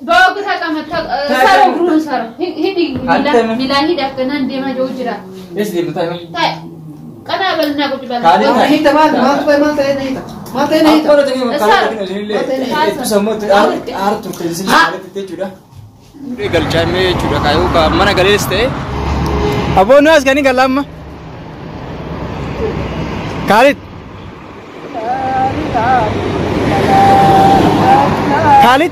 بوقتها كمان صاروا يقولون صاروا هدي ملاهي دكنا نديما جوجرا ايش دي بتاعي طيب انا قبلنا قلت بقى هي تمام ما تنهيت اقول لك انه قالوا لي تسموت ارت تنزل على تيجودا رجال جامي جودا كايو كمانا غاليسته ابو ناس كاني غلام خالد خالد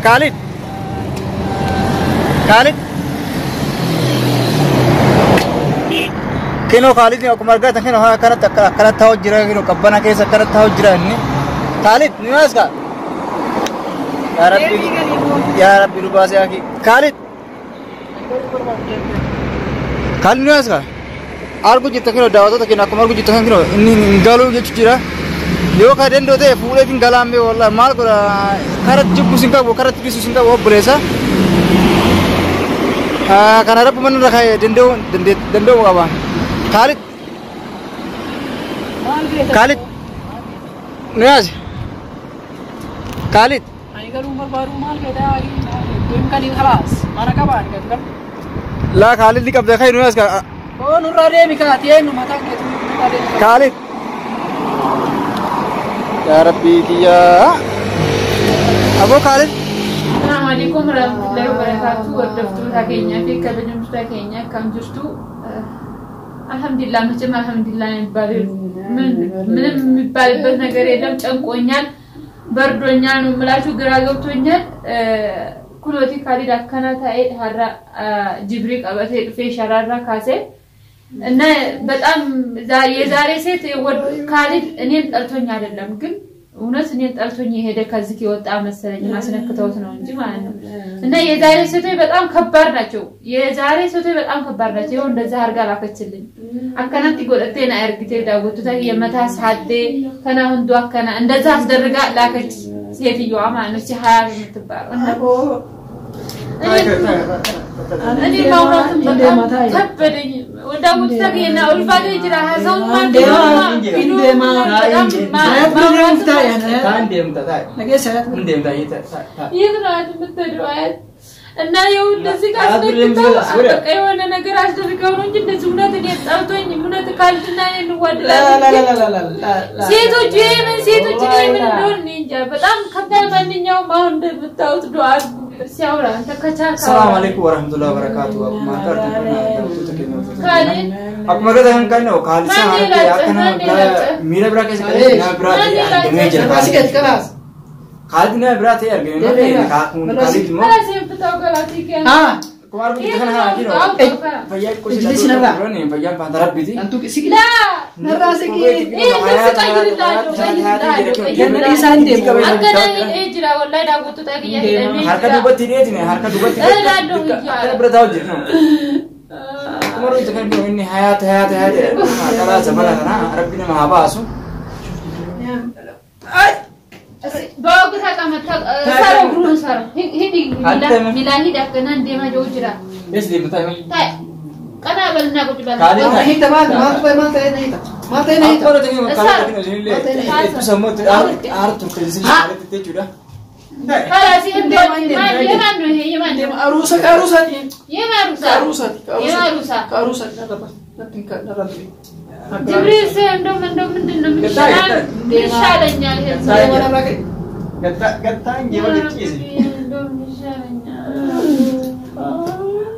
خالد خالد كينو خالد ني عمر غا تكينو ها كانت تاو جرا كينو كبنا كيس كانت تاو جرا ني خالد نواس کا يا رب رباس يا اخي خالد خالد نواس کا আর কো জিত কেন দাও তো কেন কমার কো জিত কেন ইনি গালো গেছিরা yo kaden do de pure din galambe walla mal ko karat jibbu singa wo karat bisu singa wo bresa kana rap man rakhay dendo wa Khalid Niyaz Khalid आई का रूम पर बारू माल कहता है गेम का नहीं खलास मारा का बाहर कर ला Khalid ni kab देखा Niyaz का ओ नुरा रे मिकाती है नु मता के Khalid Ya Rabbi dia Abu Khalid Assalamualaikum warahmatullahi wabarakatuh wardaftu hakenya fi kabajum stakenya kam justu alhamdulillah macam alhamdulillah ምንም የሚባልበት ነገር የለም ጨንቆኛል በርዶኛል ነው ምላችሁ ግራ ገብቶኛል ኩሎቲ ካሊድ አከናታዬ ሀራ ጅብሪ ቀበቴ ፌሻራራ ካሴ እና በጣም የዛሬ ሴት ካሊድ እኔን ጠልቶኝ አይደለም ግን እውነት እኔን ጠልቶኝ ሄደ ከዚህ ይወጣ መሰለኝ ማስነክተውት ነው እንጂ ማለት ነው እና የዛሬ ሴቶች በጣም ከባድ ናቸው ይኸው እንደዛ አርጋ ላከችልኝ አከናት ይጎለቴና አርግቴ ዳውቱታ የመታስ ሀዴ ከናሁንዱ አከና እንደዛ አስደርጋ ላከች ሴትየዋ ማለት ነው ሲሃያ የምትባለው እኔ ማውራትም በጣም ከበደኝ ወዳውት ተገኘና ኡልፋዴ ጅራ ሀሳውን ማንደማ ቢዱማ ይድራት ምትደዋት እና የውልዚህ ጋር ስለተው አቀ የሆነ ነገር አስደርገው ነው እንጂ እንደዚህ እውነት እኔ ጣውቶኝ እውነት ካልትና እንዋደላለን ሴቶች ምን እንደሆነ እንጃ በጣም ከባድ ማንኛውም አሁን እንደምታውት ዱዓ ሲያወራ ተከቻካ ሰላም አለይኩም ወራህመቱላሂ ወበረካቱ አቁማ ካርቱ አቁማ ገዳን ካነው ካልሳ ያከና ሚረ ብራከስ ከለና ብራቴ ሜጀር ባስከት ከላስ ካልድና ብራቴ ያርገና ካኩን ካሊድ ሞ कुमार को दिखना है कि नो भैया कुछ इजलिस नरा नहीं भैया बांधरा बीती अंतु किसी की ला नरा से की ये मेरी शांति अगना ए जरा वल्लाई डागो तो ताकि ये हरकत दुबती नहीं थी हरकत दुबती अरे ब्रदाओ जी कुमार को दिखना भी नहीं हयात कला जबला ना रब्बी ने महाबासु بوقتها كمان صاروا يقولون صاروا هدي ملاهي دكنا نديما جوجرا ايش دي بتاعي طيب انا قبلنا قلت بقى هي تمام ما تنهيت اقول لك انه قالوا لي تسموت ارت تنزل على تيجودا خلاص يمان عروسه جبريل سيندو من دندن مشالنيا قطعن جبل كيس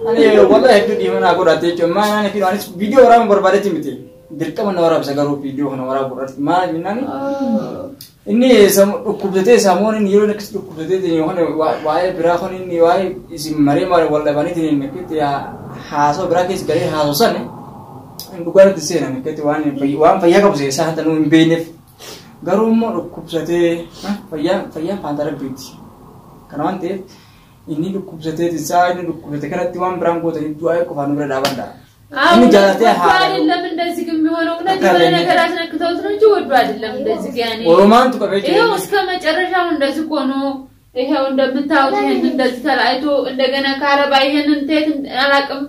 انا والله هدو دي من اكو راتي ما انا كده انا فيديو ورا بربادتي متي دركم انا ورا بسغرو فيديو انا ورا برات ما مناني اني كوبدتي سامون نيرو نكس كوبدتي دي هون واي براخون اني واي اسم مريم والله بني دي نكت يا حاسو براكيس غري حاسو سن Bukan itu sih, nanti itu wan payah kau sih, sah tanu imbenef, garum kubsate, payah pantara biti, karena nanti ini kubsate itu sah, ini kubsate karena tuan berangkat dari dua ekor fanu berdawan dah. Ini jalannya hal. Oroman tu kabe. Iya, uskam cara jalan dah sukono. Iya, unda bentau tu dah setelah itu unda kena karabai hendak alakam.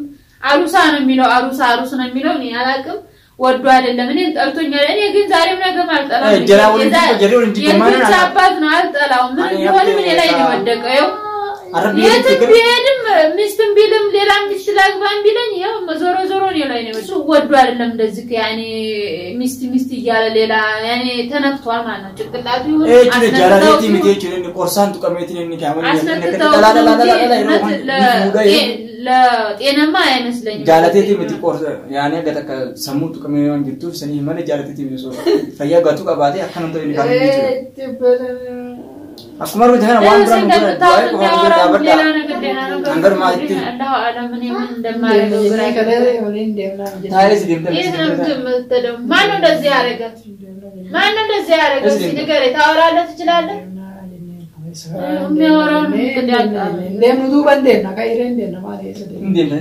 አሩሳ ነው የሚለው ኒ አላቅም ወዶ አይደለም እኔን ጠልቶኛል እኔ ግን ዛሬም ነገም አልጠላም ጀራው እንጂ ከማን አባት ነው አልጠላው ምን ቢሆን ምን ላይ ነው ወደቀው የትም ሚስትም ቢልም ሌላ ሚስት ላግባን ቢለኝ ያው ዞሮ ዞሮ ነው ላይ ነው እሱ ወዶ አይደለም እንደዚህ ያኔ ሚስት እያለ ሌላ ያኔ ተነክቷል ማለት ነው ጭቅላቱ ይሁን ጀራቲ ሚቴችን ቆርሳንቱ ቀሜትን እንካመን ለጤናማ አይመስለኝም ጃላቴቲ ሚትቆር ያኔ ገተከ ሰሙቱ ቀሜን ጅቱ ሰኒ ማለ ጃላቴቲ ሚሶ ፈያ ጋቱ ቀባቴ አከነንቶ ይልካል አስማሩ ተና ዋን ብራን ዳበዳ አንገር ማይቲ አላህ አለም እኔ ምን እንደማረገው ግራ ታይስ ዲምተ ማን እንደዚህ ያረጋት ሲነገር ታወራለህ ትችላለህ የሚያወራው እንደምኑ በእንደና ካይሬ እንደና ማለት እንደና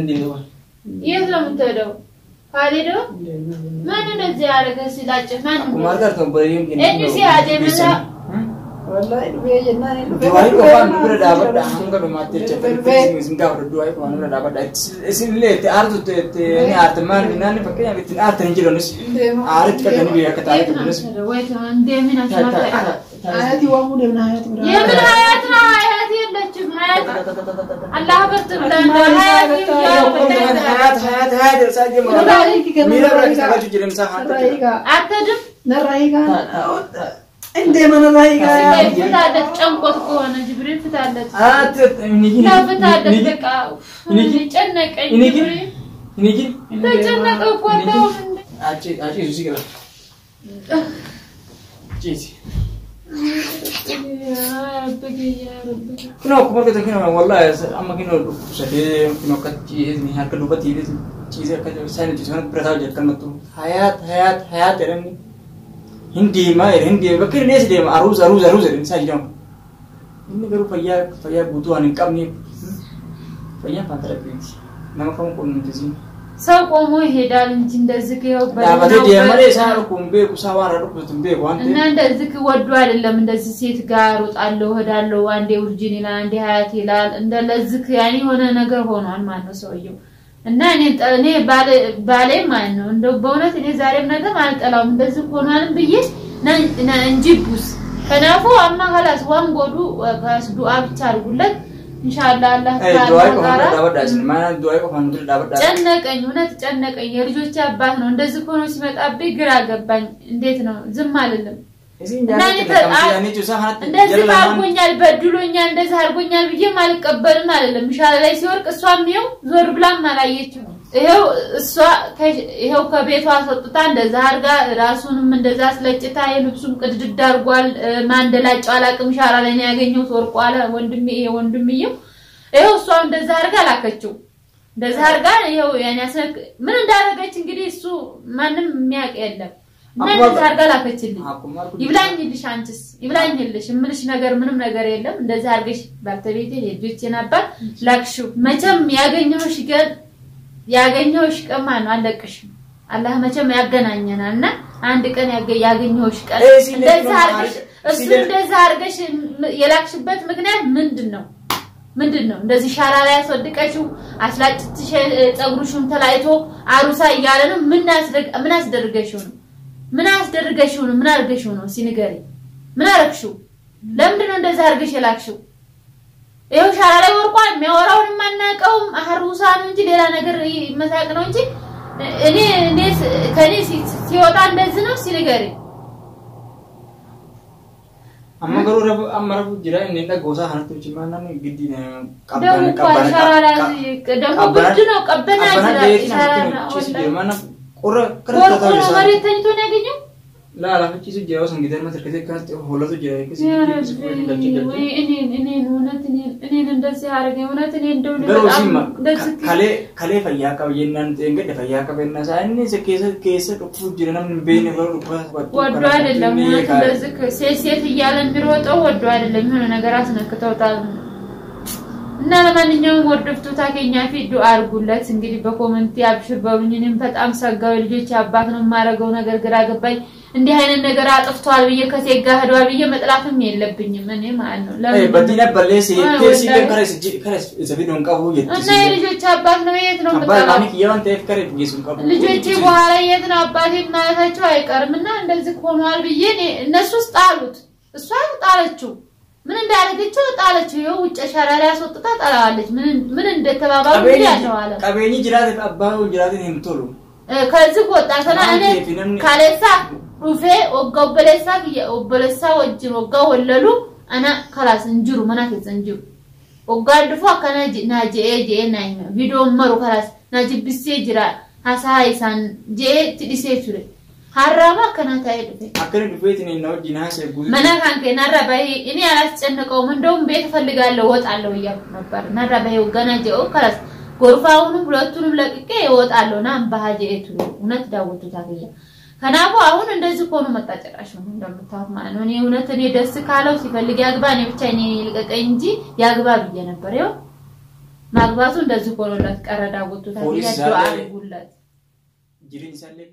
የት ነው የምትሄደው ካሌዶ ማን እንደዚህ ያረጋ ሲላጭ ማን ማርጋር ተንበሪም እኔ ሲያጀምራ والله بيجنا دوای کو پان نور دابد هنګ ماته چپل سنگا ور دوای کو نور دابد اسله ته ارزو ته نه ارتمان نه پکې یا ته ارتن جلونس ارت کدن بیا کتای کدنس وای ته اندې مینا سمات حياتي وامو من حياتي يا من حياتنا حياتي لچم حيات الله برت بلان حيات ساجي ميرا برك ساجي جلم سا اتدم نرايغا እንደ ማን ላይጋ ፍታለት ጨንቆት ከሆነ ጅብሪል ፍታለት ንጂ ፍታለት በቃ ንጂ ጨነቀኝ ጅብሪል ንጂ ተጨነቀ ቆጣው አጪ ዙሲግራ ጂሲ يا ربي كنا كبر كده كنا والله اما كنا شدي كنا كتي ني هكذا دوبتي چیزیں کا جو سائن چیزوں پرتا جکن متو حیات رنی hindi ma hindi bakir ne sidem aruz insa jom inni garu faya butuan kamni faya patara prince nama kamu kon ntezi ሰው ቆሞ ይሄዳል እንጂ እንደዚህ ከው ባቴ ዲያማሬ ሳር ኩምቤ ኩሳዋራ ዱኩቱምቤ ጓንቴ እና እንደዚህ ወዶ አይደለም እንደዚህ ሴት ጋር ወጣለው ሄዳለው አንዴ ውርጂን ይላል አንዴ ሀያት ይላል እንደለዚህ ያኒ ሆነ ነገር ሆኗል ማለት ነው ሰውየው እና እኔ ባሌ ማለት ነው እንደው በእውነት እኔ ዛሬም ነገም አልጠላውም እንደዚህ ሆኗል ብዬ እንጂቡስ ከናፎ አማ خلاص ዋን ጎዱ ጋስ ዱአ ብቻ አድርጉለት ኢንሻአላህ አላህ ጨነቀኝ እውነት ጨነቀኝ የልጆች አባት ነው እንደዚህ ሆኖ ሲመጣብኝ ግራ ገባኝ እንዴት ነው ዝም አልልም እንደዚህ አርጎኛል በድሎኛል እንደዚህ አርጎኛል ብዬ ማልቀበልም አይደለም ኢንሻአላህ ላይ ሲወርቅ እሷም ነው ዞር ብላም አላየችው ይሄው ከቤቷ አስወጥታ እንደዛ አርጋ ራሱንም እንደዛ አስለጭታ የልብሱም ቅድድድ አርጓል ማንደላጫው አላቅም ሻራ ላይ ነው ያገኘው ወርቋል ወንድምዬው ይሄው እሷ እንደዛ አርጋ ላከችው እንደዛ አርጋ ይሄው ያኔ አስነክ ምን እንዳረገች እንግዲህ እሱ ማንንም የሚያውቅ የለም እንደዛ አርጋ ላከችልኝ ይብላኝልሽ አንቺስ ይብላኝልሽ ምንሽ ነገር ምንም ነገር የለም እንደዛ አርገሽ ባልተቤቴ ልጆቼን አባት ላክሹ መቼም ያገኘውሽ ቀን ማን አለቅሽ አላህ መቼም ያገናኘናልና አንድ ቀን ያገኘውሽ ቀን እንደዛ አርገሽ የላክሽበት ምክንያት ምንድነው እንደዚህ ሻራ ላይ አስወድቀሽው አስላጭትሽ ጸጉሩሽም ተላይቶ አሩሳ ይያለ ነው ምን አስደርገሽው ነው ምን አርገሽው ነው ሲንገሪ ምን አረክሽው ለምንድነው እንደዛ አርገሽ የላክሽው ይሄው ሻራ ላይ ወርቋል የሚያወራውን ማናቀውም አሩሳ ነው እንጂ ሌላ ነገር መሳቅ ነው እንጂ እኔ ከኔ ሲወጣ እንደዚህ ነው ሲንገሪ አማገሩ አማራቡ ጅራ እንደ ጎሳ ሀንቶች ማናም ግዲ ነው ቀበና ደግሞ ብድ ነው ቀበና ማና ቆረ ከረታው መሬተኝቶ ነው ያገኘው لا فيش جاوز انجدار ما تركزي كانت هولاتو جاي كسي እኔ እንደዚህ አረገ እውነት እኔ እንደው ካሌ ፈያ ቀበየናን እንገደ ፈያ ቀበየና ሳይኒ ከከሰ ዱኩ ጅረናም በይነ በሩ ወዶ አይደለም እንደዚህ ሴት እያለ የሚሮጠው ወዶ አይደለም የሆነ ነገር አስነክተውታል እና ለማንኛውም ወርደፍቱ ታገኛ ፊት ዱአ አርጉለት እንግዲህ በኮሜንት አብሽር በሉኝንም በጣም ሰጋው ልጆች አባት ነው ማረገው ነገር ግራ ገባኝ እንዲህ አይነት ነገር አጥፍቷል ብዬ ከሴጋ ሄዷል ብዬ መጥላትም የለብኝም እኔ ማለት ነው ለምን በዲና በለሲ ቴሲ ከረስ ዘቢዶን ቀቡ እና የልጆች አባት ነው የት ነው መጣላ አባቴ የዋንተ ፍቅር ይገሱን ቀቡ ልጆቼ በኋላ የት ነው አባቴ ማለታቸው አይቀርምና እንደዚህ ሆኗል ብዬ እነሱስ ጣሉት እሷ ጣለችው ምን እንዳረገችው ጣለችው ይኸው ውጭ ሸራራ ያስወጥታ ጣላለች ምን እንደተባባሉ ያለዋለ ቀበኒ ጅራት አባው ጅራት እንቶሉ ከዚህ ወጣተና እኔ ካለሳ ሩፌ ኦበለሳ ወጅን ወጋ ወለሉ انا خلاص እንጅሩ መናከት እንጅሩ ወጋልፎ ከናጂ ናጂ ናይ ቪዲዮ መሩ خلاص ናጂ ቢሴ ጅራ ሐሳይሳን ትዲሴ ቱሬ ሐራባ ከናታ ይደፈ አከረ ዱቤት ነው ዲናስ ጉድ መናካን ከናራባይ እኔ አላስጨነቀውም እንደውም ቤት ፈልጋለሁ ወጣለሁ እያልኩ ነበር ናራባይ ወጋናጀው خلاص ጎርፋውን ሁለቱንም ለቅቄ ይወጣለውና አምባሃጀቱ እውነት ዳውቱ ታገያ ከናቦ አሁን እንደዚህ ቆኑ መጣጨራሽ ነው እንደምታውቁ ማለት ነው እኔ እውነት እኔ ደስ ካለው ሲፈልግ ያግባ እኔ ብቻ እኔ ልቀቀኝ እንጂ ያግባ ብዬ ነበር ይው ማግባቱ እንደዚህ ቆኖላት ቀረ ዳውቱ ታገያ ዱአ አድርጉለት ጅሪን ሰለክ